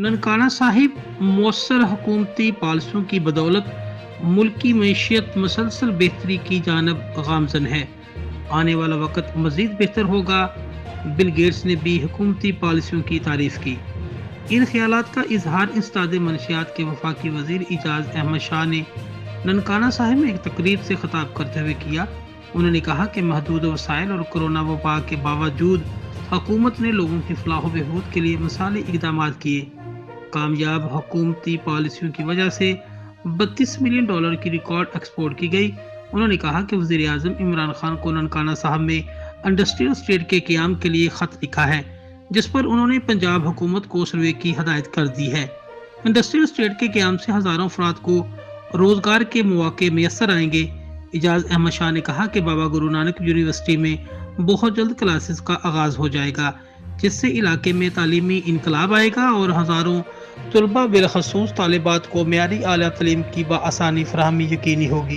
ननकाना साहिब मौसर हुकूमती पॉलिसियों की बदौलत मुल्क की मैशियत मुसलसल बेहतरी की जानब गामजन है। आने वाला वक्त मजीद बेहतर होगा। बिल गेट्स ने भी हुकूमती पॉलिसियों की तारीफ की। इन ख्यालात का इजहार इंसदाद मनशियात के वफाकी वजीर इजाज अहमद शाह ने ननकाना साहिब में एक तकरीब से खिताब करते हुए किया। उन्होंने कहा कि महदूद वसाइल और कोरोना वबा के बावजूद हुकूमत ने लोगों की फलाह बहबूद के लिए मिसाली इकदाम किए। कामयाब हुकूमती पॉलिसियों की वजह से $32 मिलियन की रिकॉर्ड एक्सपोर्ट की गई। उन्होंने कहा कि वज़ीर आज़म इमरान खान को ननकाना साहब में इंडस्ट्रियल स्टेट के क़याम के लिए ख़त लिखा है, जिस पर उन्होंने पंजाब हुकूमत को सर्वे की हदायत कर दी है। इंडस्ट्रियल स्टेट के क़याम से हज़ारों अफराद को रोज़गार के मौके मैसर आएंगे। इजाज़ अहमद शाह ने कहा कि बाबा गुरु नानक यूनिवर्सिटी में बहुत जल्द क्लासेस का आगाज़ हो जाएगा, जिससे इलाके में तालीमी इनकलाब आएगा और हज़ारों तलबा बिलखसूस तालिबात को मेयारी आला तालीम की बआसानी फराहमी यकीनी होगी।